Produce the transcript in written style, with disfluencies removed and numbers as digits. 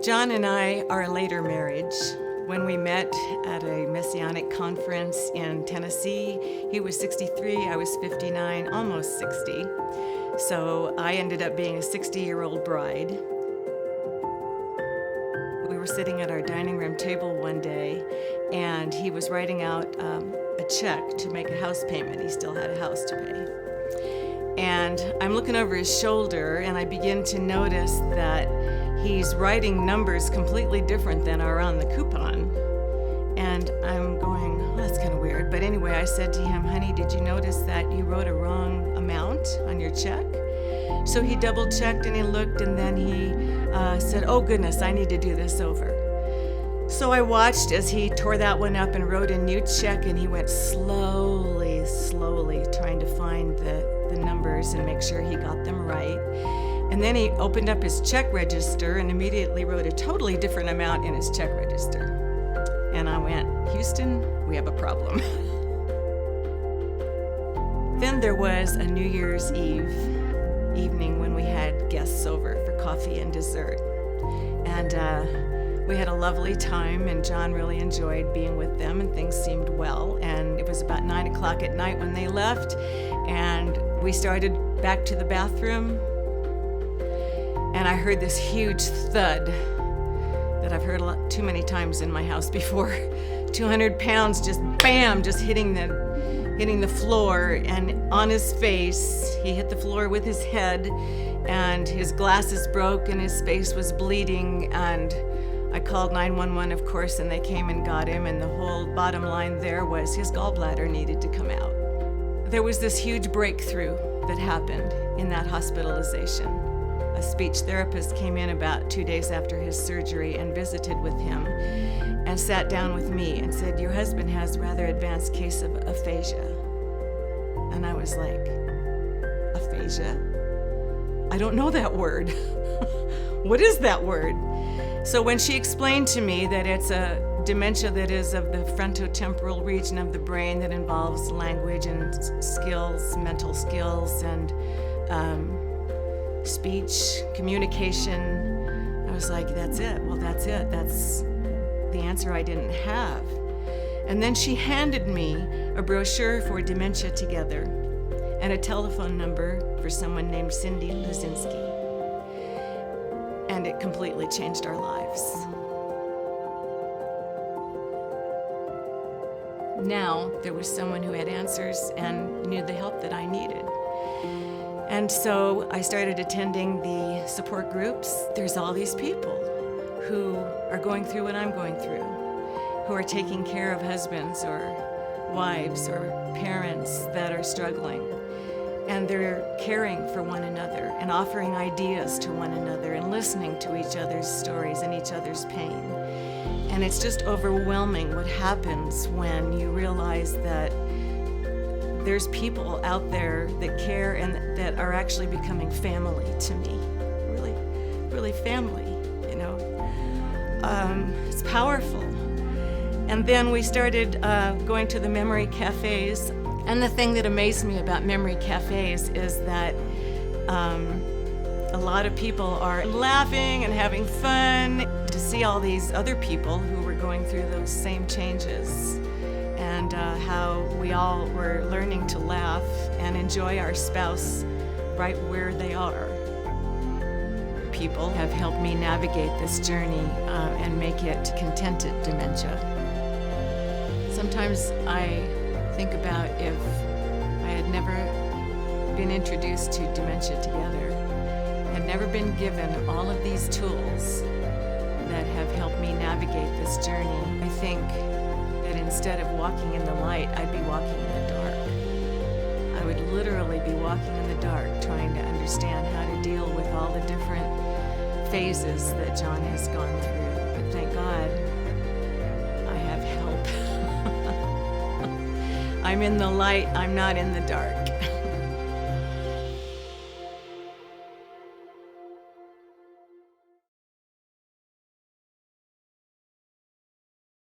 John and I are a later marriage. When we met at a Messianic conference in Tennessee, he was 63, I was 59, almost 60. So I ended up being a 60-year-old bride. We were sitting at our dining room table one day, and he was writing out a check to make a house payment. He still had a house to pay. And I'm looking over his shoulder, and I begin to notice that he's writing numbers completely different than are on the coupon. And I'm going, oh, that's kind of weird. But anyway, I said to him, honey, did you notice that you wrote a wrong amount on your check? So he double checked and he looked, and then he said, oh goodness, I need to do this over. So I watched as he tore that one up and wrote a new check, and he went slowly, trying to find the numbers and make sure he got them right. And then he opened up his check register and immediately wrote a totally different amount in his check register. And I went, Houston, we have a problem. Then there was a New Year's Eve evening when we had guests over for coffee and dessert. And we had a lovely time, and John really enjoyed being with them, and things seemed well. And it was about 9 o'clock at night when they left, and we started back to the bathroom. And I heard this huge thud that I've heard too many times in my house before. 200 pounds just bam, just hitting the floor, and on his face. He hit the floor with his head, and his glasses broke, and his face was bleeding. And I called 911, of course, and they came and got him. And the whole bottom line there was his gallbladder needed to come out. There was this huge breakthrough that happened in that hospitalization. A speech therapist came in about 2 days after his surgery and visited with him and sat down with me and said, your husband has a rather advanced case of aphasia. And I was like, aphasia? I don't know that word. What is that word? So when she explained to me that it's a dementia that is of the frontotemporal region of the brain that involves language and skills, mental skills, and speech, communication, I was like, that's it. Well, that's it. That's the answer I didn't have. And then she handed me a brochure for Dementia Together and a telephone number for someone named Cindy Luzinski. And it completely changed our lives. Now there was someone who had answers and knew the help that I needed. And so I started attending the support groups. There's all these people who are going through what I'm going through, who are taking care of husbands or wives or parents that are struggling. And they're caring for one another and offering ideas to one another and listening to each other's stories and each other's pain. And it's just overwhelming what happens when you realize that there's people out there that care and that are actually becoming family to me. Really, really family, you know. It's powerful. And then we started going to the memory cafes. And the thing that amazed me about memory cafes is that a lot of people are laughing and having fun to see all these other people who were going through those same changes, and how we all were learning to laugh and enjoy our spouse right where they are. People have helped me navigate this journey and make it contented dementia. Sometimes I think about if I had never been introduced to Dementia Together, had never been given all of these tools that have helped me navigate this journey, I think that instead of walking in the light, I'd be walking in the dark. I would literally be walking in the dark, trying to understand how to deal with all the different phases that John has gone through. But thank God, I have help. I'm in the light, I'm not in the dark.